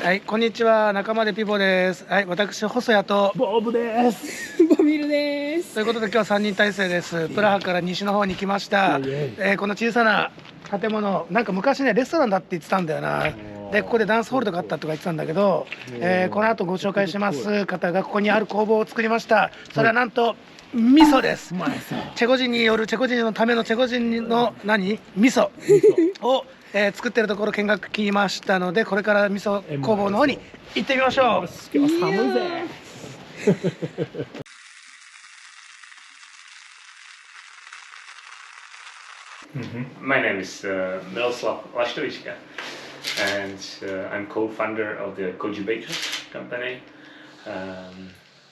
はい、こんにちは、仲間でピヴォです。はい、私細谷とボブです。バミルです。ということで今日は3人体制です。プラハから西の方に来ました。この小さな建物、なんか昔ねレストランだって言ってたんだよな。でここでダンスホールとかあったとか言ってたんだけど、この後ご紹介します方がここにある工房を作りました。それはなんと味噌です。チェコ人によるチェコ人のためのチェコ人の味噌を作ってるところ見学来ましたので、これから味噌工房の方に行ってみましょう。今日は寒いぜ。My name is Miroslav Laštovička, and I'm co-founder of the Kojibakers company.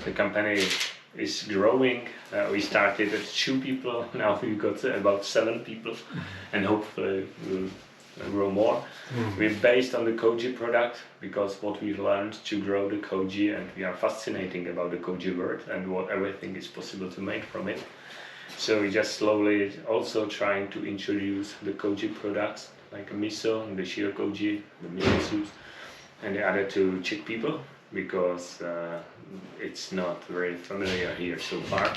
The company is growing. We started at 2 people, now we've got about 7 people, and hopefully we'll grow more. We're based on the koji product because what we learned to grow the koji, and we are fascinating about the koji word and what everything is possible to make from it. So we just slowly also trying to introduce the koji products like miso and the shiro koji, the miso soups, and the other to Czech people because it's not very familiar here so far.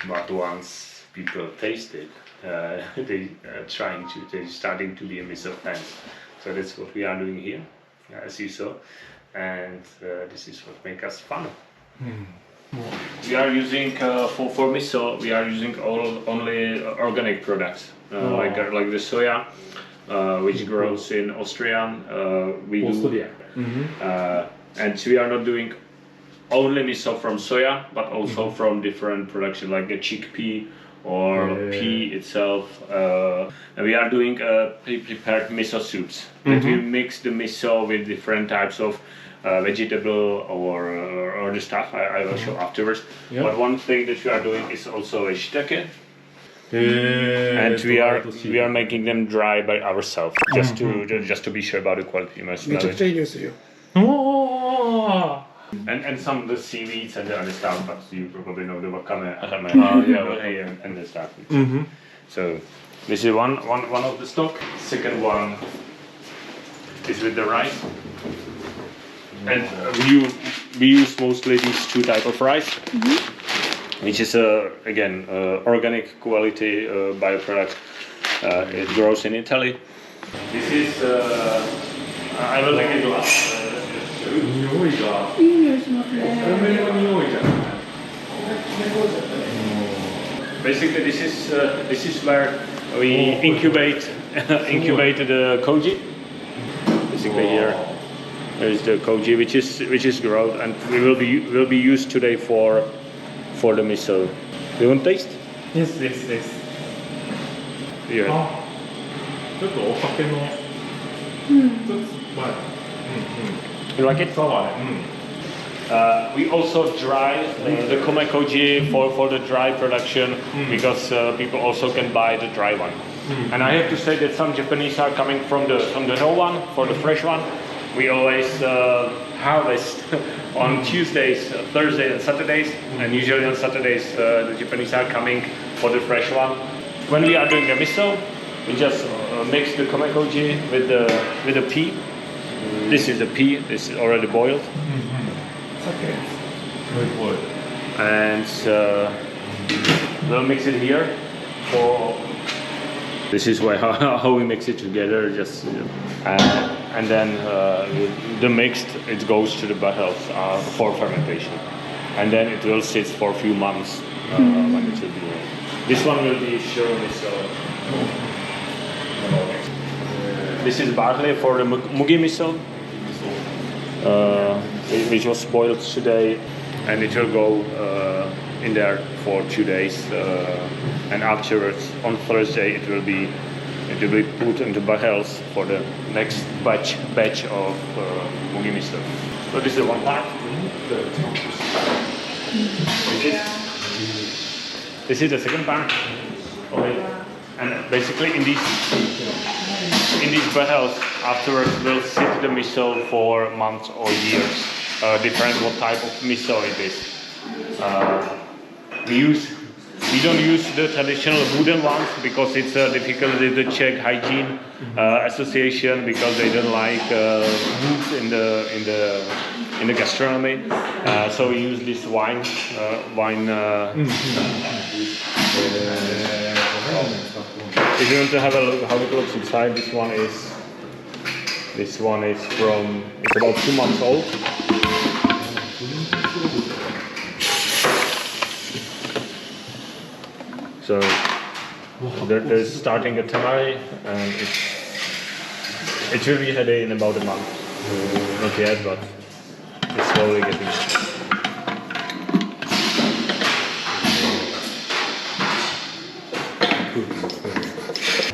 But once people taste it, they're starting to be a miso fans. So that's what we are doing here, as you saw, and this is what makes us fun. We are using for miso. We are using only organic products like the soya, which grows in Austria. And we are not doing only miso from soya, but also from different production like the chickpea or pea itself. And we are doing pre-prepared miso soups. That we mix the miso with different types of vegetable or the stuff I will show afterwards. But one thing that we are doing is also a shiitake. And we are making them dry by ourselves just to be sure about the quality. めちゃくちゃいい匂いするよ。And some of the seaweeds and the other stuff, but you probably know the wakame, and the stuff. So this is one of the stock. Second one is with the rice. And we use mostly these 2 types of rice, which is again organic quality bioproduct. It grows in Italy. This is I will take it last. 匂いがいい匂いしますね。米の匂いじゃない。Basically, this is where we incubated the koji. Basically here. There is the koji, which is grown, and will be used today for the miso. Do you want to taste? Yes. Yeah. ちょっとお酒の。You like it? We also dry the kome koji for the dry production because people also can buy the dry one. And I have to say that some Japanese are coming from the raw one for the fresh one. We always harvest on Tuesdays, Thursdays, and Saturdays, and usually on Saturdays the Japanese are coming for the fresh one. When we are doing the miso, we just mix the kome koji with the pea. This is the pea. This is already boiled. And we'll mix it here. This is how we mix it together. Just and then the mixed it goes to the barrels for fermentation, and then it will sit for a few months when it will be. This one will be shiro miso. This is barley for the mugi miso, which was boiled today, and it will go in there for 2 days, and afterwards on Thursday it will be put into barrels for the next batch of mugi miso. So this is one part. This is the second part. Okay. And basically in these barrels afterwards we'll sit the miso for months or years. Depends what type of miso it is. We use we don't use the traditional wooden ones because it's difficult with the Czech hygiene association because they don't like wood in the gastronomy. So we use this wine. If you want to have a look how it looks inside, this one is from, it's about 2 months old. So they're starting a tamari, and it will be ready in about a month. Not yet, but it's slowly getting.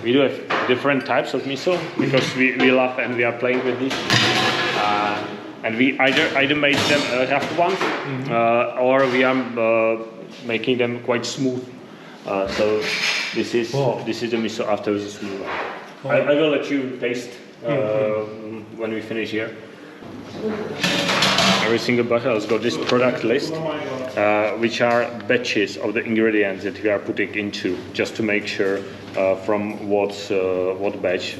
We do have different types of miso because we love and we are playing with this. And we either make them rough ones or we are making them quite smooth. So this is the miso after the smooth one. I will let you taste when we finish here. Every single bottle has got this product list, which are batches of the ingredients that we are putting into, just to make sure from what batch.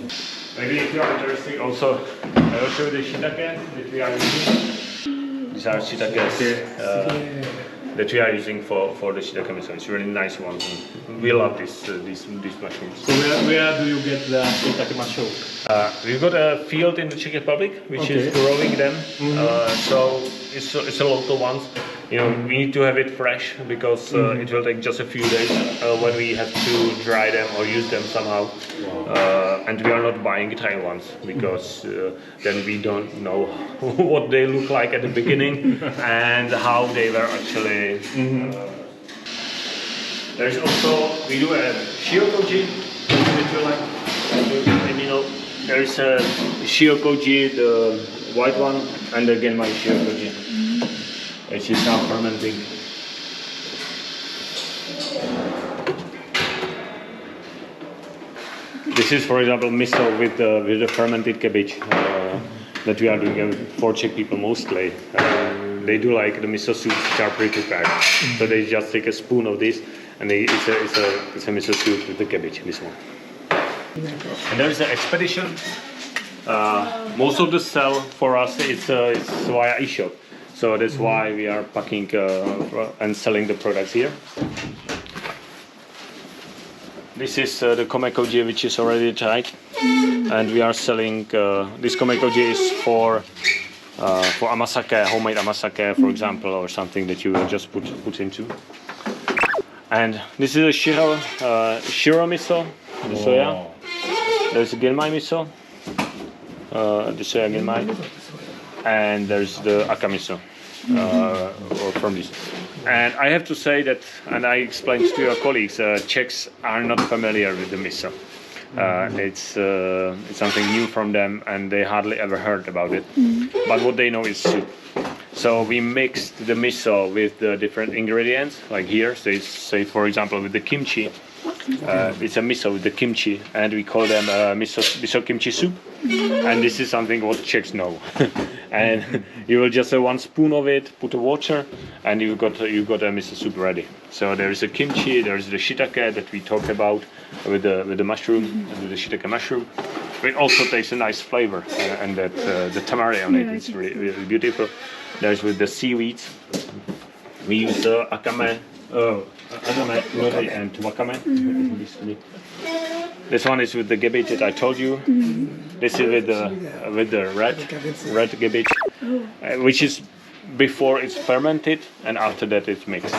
Maybe if you are interested, also I will show you the shiitake that we are using. These are shiitakes that we are using for the shiitake miso. It's really nice ones. We love these mushrooms. So where do you get the shiitake mushroom? We've got a field in the Czech Republic which is growing them. So it's a local one. You know, we need to have it fresh because it will take just a few days when we have to dry them or use them somehow. And we are not buying Thai ones because then we don't know what they look like at the beginning and how they were actually. There's also, we do a shiokoji, if you like. Maybe you know, there is a shiokoji, the white one, and again my shiokoji. Which is now fermenting. This is, for example, miso with the fermented cabbage that we are doing for Czech people mostly. They do like the miso soups which are pre-prepared. So they just take a spoon of this, and it's a miso soup with the cabbage. This one. And there is an expedition. Most of the sell for us it's via e-shop. So that's why we are packing and selling the products here. This is the komekoji which is already dried, and we are selling. This komekoji is for amasake, homemade amasake, for example, or something that you will just put into. And this is a shiro miso, the soya. There's a genmai miso, the soya genmai. And there's the aka miso from this. And I have to say that, and I explained to your colleagues, Czechs are not familiar with the miso. It's something new from them, and they hardly ever heard about it. But what they know is soup. So we mixed the miso with the different ingredients, like here, say for example with the kimchi. It's a miso with the kimchi, and we call them miso kimchi soup. And this is something what Czechs know. And you will just have 1 spoon of it, put the water, and you got a miso soup ready. So there is a kimchi, there is the shiitake that we talked about with the mushroom, with the shiitake mushroom. It also takes a nice flavor, and that the tamari on it is really, really beautiful. There's with the seaweeds. We use akame, nori, and wakame. This one is with the cabbage that I told you. This is with the red cabbage, which is before it's fermented and after that it's mixed.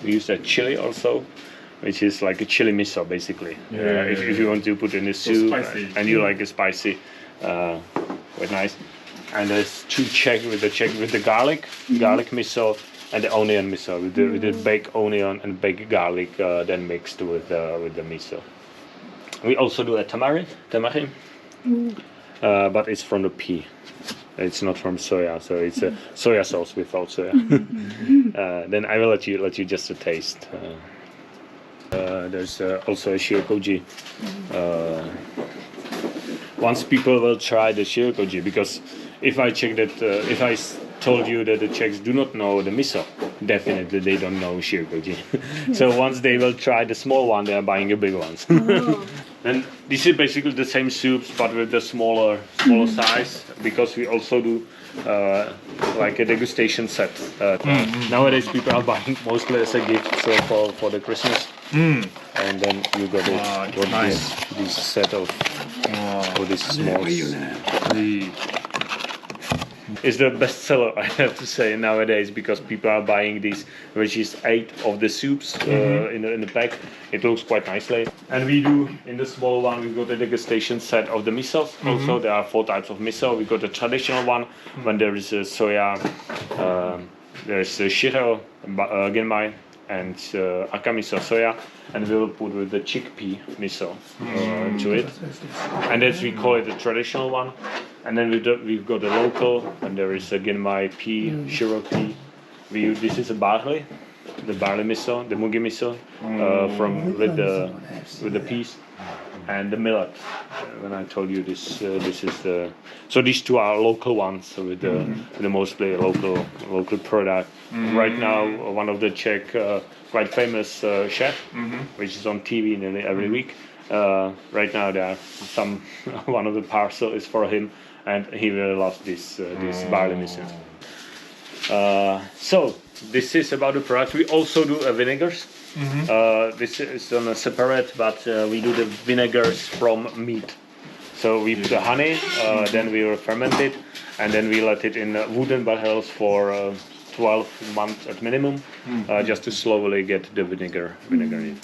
We use a chili also, which is like a chili miso basically. If you want to put in a soup and you like it spicy, quite nice. And there's 2 Czech with the garlic miso. And the onion miso with the baked onion and baked garlic, then mixed with the miso. We also do a tamari, but it's from the pea. It's not from soya, so it's a soya sauce without soya. Then I will let you just a taste. There's also a shiokoji. Once people will try the shiokoji, because if I check that, if I told you that the Czechs do not know the miso, definitely they don't know shirikoji. So once they will try the small one, they are buying the big ones. And this is basically the same soups, but with the smaller size, because we also do like a degustation set. Nowadays, people are buying mostly as a gift, so for the Christmas. And then you got this set of for this small. It's the best seller, I have to say, nowadays, because people are buying these, which is 8 of the soups in the pack. It looks quite nicely. And we do, in the small one, we got a degustation set of the misos. Also, there are 4 types of miso. We got the traditional one, when there is a soya, there's a shiro, genmai, and aka miso soya, and we will put with the chickpea miso to it. And that's we call it the traditional one. And then we've got the local, and there is a genmai pea, shiro pea. This is a barley, the barley miso, the mugi miso, with the peas, and the millet. When I told you this is the so these 2 are local ones, so with the mostly local product. Right now, one of the Czech quite famous chef, which is on TV nearly every week. Right now, there are one of the parcel is for him, and he really loves this barley miso. So this is about the product. We also do vinegars. This is on a separate, but we do the vinegars from meat. So we put the honey, then we will ferment it, and then we let it in wooden barrels for 12 months at minimum, just to slowly get the vinegar in.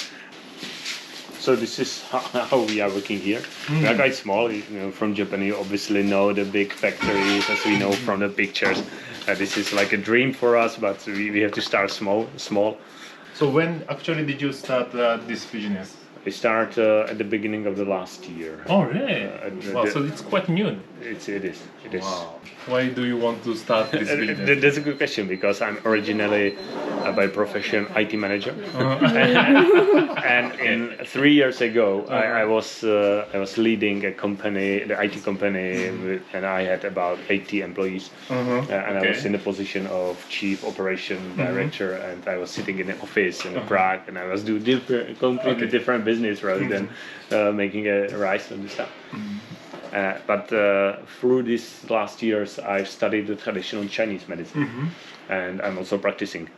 So this is how we are working here. We are quite small. From Japan, you obviously know the big factories, as we know from the pictures. This is like a dream for us, but we have to start small. So when actually did you start this business? We start at the beginning of the last year. Oh really? Wow, so it's quite new. It is. Wow. Why do you want to start this business? That's a good question, because I'm originally by profession IT manager, and 3 years ago I was leading a company, the IT company, and I had about 80 employees, and I was in the position of chief operation director, and I was sitting in the office in Prague, and I was doing completely different business rather than making a rice and stuff. But through these last years, I've studied the traditional Chinese medicine, and I'm also practicing.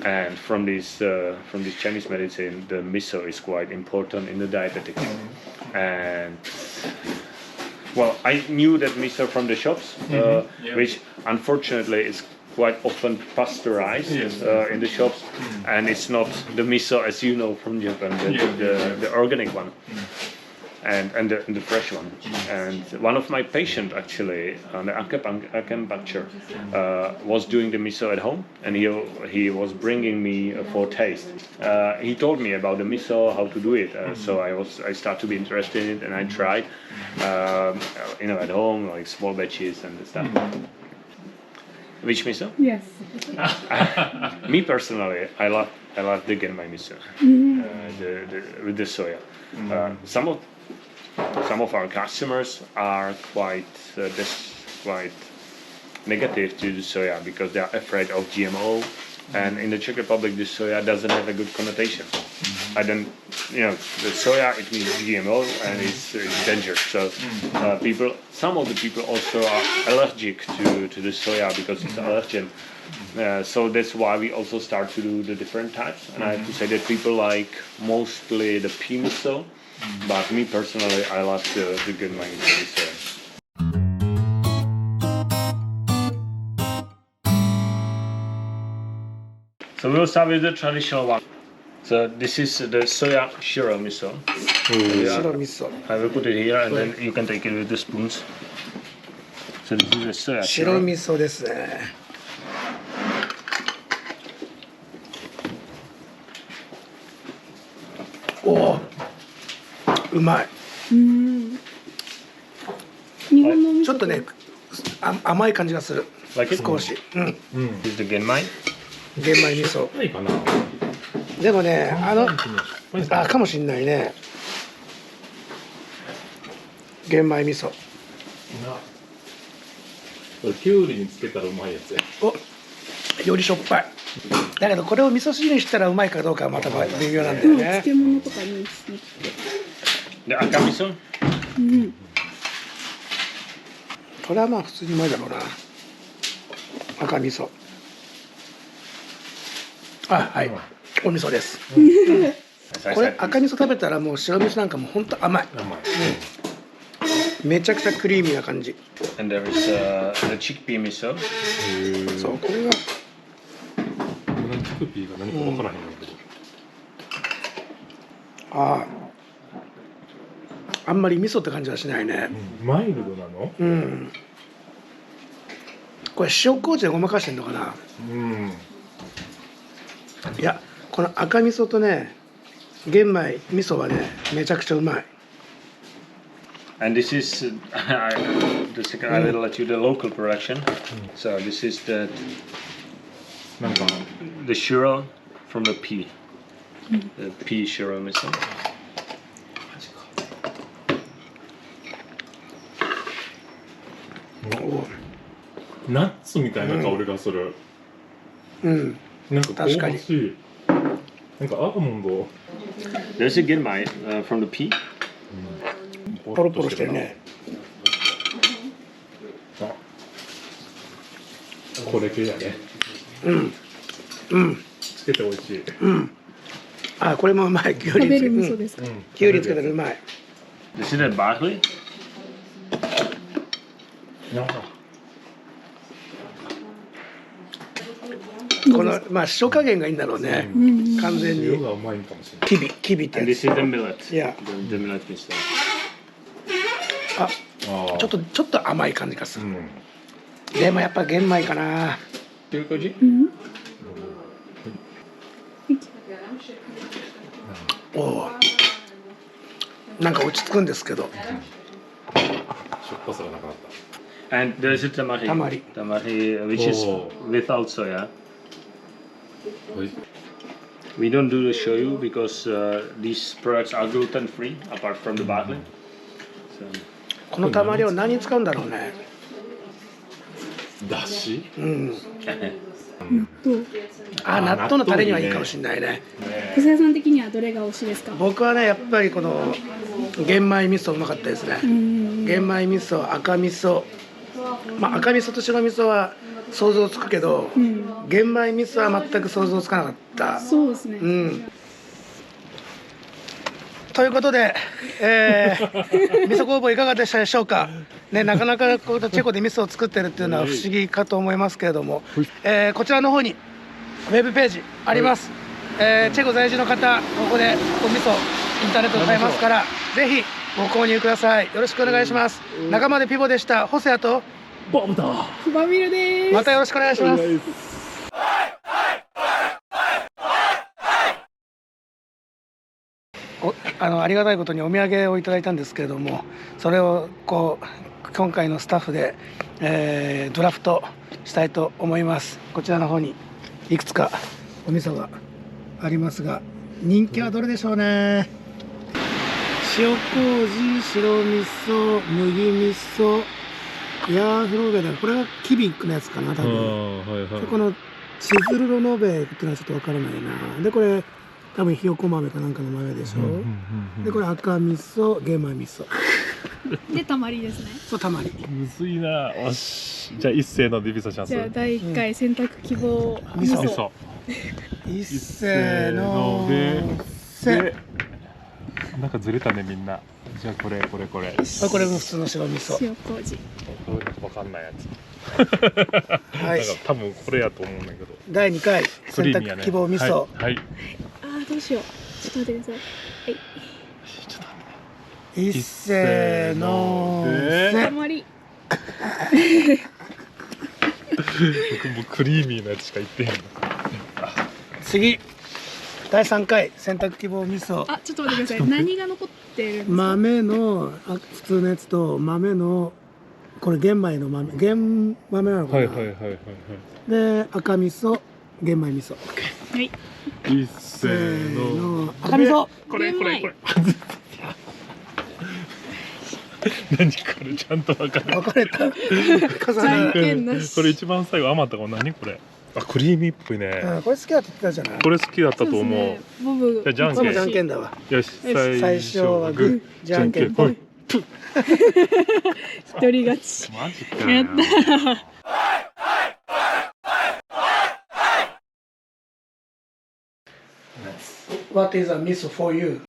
And from this Chinese medicine, the miso is quite important in the dietetics. And well, I knew that miso from the shops, which unfortunately is quite often pasteurized in the shops, and it's not the miso as you know from Japan, the organic one. And the fresh one. And one of my patients actually, the acupuncture, was doing the miso at home, and he was bringing me for taste. He told me about the miso, how to do it. So I started to be interested in it, and I tried, at home, like small batches and stuff. Which miso? Yes. Me personally, I love the genmai miso, with the soya. Some of our customers are quite negative to the soya because they are afraid of GMO, and in the Czech Republic the soya doesn't have a good connotation. The soya, it means GMO, and it's dangerous. So some of the people also are allergic to the soya because it's allergen. So that's why we also start to do the different types. And I have to say that people like mostly the pea miso, but me personally, I love the genmai miso. So we'll start with the traditional one. So this is the soya shiro miso. Shiro miso. I will put it here, and then you can take it with the spoons. So this is the soya 白味噌ですね。おお、うまい。日本のお味噌ちょっとね、甘い感じがする。 Like it? 少し。This is the genmai. 玄米味噌。いいかな。でもね、かもしんないね。玄米味噌。これキュウリにつけたらうまいやつや。お、よりしょっぱい。だけどこれを味噌汁にしたらうまいかどうかはまた微妙なんだよね。漬物とかにしてって。で、赤味噌うん。これはまあ普通にうまいだろうな。赤味噌。あ、はい。お味噌です。これ赤味噌食べたらもう白味噌なんかもう本当甘い。めちゃくちゃクリーミーな感じ。And there is the chickpea miso. そう、これはチクピーが何か分からへんのけど、あんまり味噌って感じはしないね。マイルドなの？うん。これ塩麹でごまかしてんのかな。いや、この赤味噌とね、玄米味噌はね、めちゃくちゃうまい。And this is I will let you the local production. So this is the なんか the shiro from the pea. The pea shiro miso. ナッツみたいな香りがする。うん。なんか香ばしい。なんかアーモンド。There's a genmai from the pea. ポロポロしてるね。あ、これ系やね。うん。つけて美味しい。あ、これもうまい。きゅうり食べる味噌ですか。きゅうりつけたらうまい。This is the barley. このまあ塩加減がいいんだろうね。完全に塩がうまいかもしれない。キビってや And つ。 this is the millet. Yeah. The millet miso. あ、ちょっと甘い感じがする。うん。でもやっぱ玄米かな。おお。なんか落ち着くんですけど。しょっぱさがなくなった。 And there's a tamari. Tamari. Tamari, which is Oh. without soya. はい。 We don't do the shoyu because these products are gluten free apart from the barley. So, このたまりを何に使うんだろうね。だし？うん。納豆。あ、納豆のタレにはいいかもしれないね。細谷さん的にはどれが推しですか。僕はねやっぱりこの玄米味噌うまかったですね。玄米味噌、赤味噌。まあ赤味噌と白味噌は想像つくけど、玄米味噌は全く想像つかなかった。そうですね。うん。ということで、味噌工房いかがでしたでしょうか。ね、なかなかこうチェコで味噌を作ってるっていうのは不思議かと思いますけれども、こちらの方にウェブページあります。チェコ在住の方、ここでお味噌インターネットで買えますから、ぜひご購入ください。よろしくお願いします。仲間でピボでした。ホセアとバミルです。またよろしくお願いします。ありがたいことにお土産をいただいたんですけれども、それをこう今回のスタッフで、ドラフトしたいと思います。こちらの方にいくつかお味噌がありますが、人気はどれでしょうね。塩麹、白味噌、麦味噌、ヤーフローベだ。これはキビックのやつかな多分。でこのチズルロノベっていうのはちょっとわからないな。でこれ多分ひよこ豆かなんかの豆でしょ。でこれ赤味噌、玄米味噌。でたまりですね。そうたまり。むずいな。よし。じゃあ一斉のディビソチャンス。じゃあ第1回選択希望味噌。味噌。一斉ので、なんかずれたねみんな。じゃあこれ。これも普通の白味噌。塩麹。わかんないやつ。はい。なんか多分これやと思うんだけど。第2回選択希望味噌。はい。どうしよう。ちょっと待ってください。はい。一斉のたまり。僕もクリーミーなやつしか言ってへんの。次第3回選択希望味噌。ちょっと待ってください。何が残ってるんですか。豆の普通のやつと豆のこれ玄米の豆なのかな。で赤味噌、玄米味噌。はい。一斉の赤味噌。これ。何これちゃんと分かる。分かれた。じゃんけんなし。これ一番最後余ったこれ何これ。あ、クリーミーっぽいね。これ好きだって言ってたじゃない。これ好きだったと思う。ボブじゃあじゃんこれもじゃんけん。けんだわ。よし、最初はグー、じゃんけんぽい。一人勝ち。マジか。やった。What is a miso for you?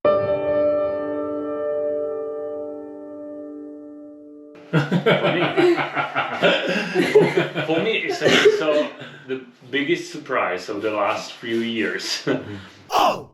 For me, it's also the biggest surprise of the last few years. Oh!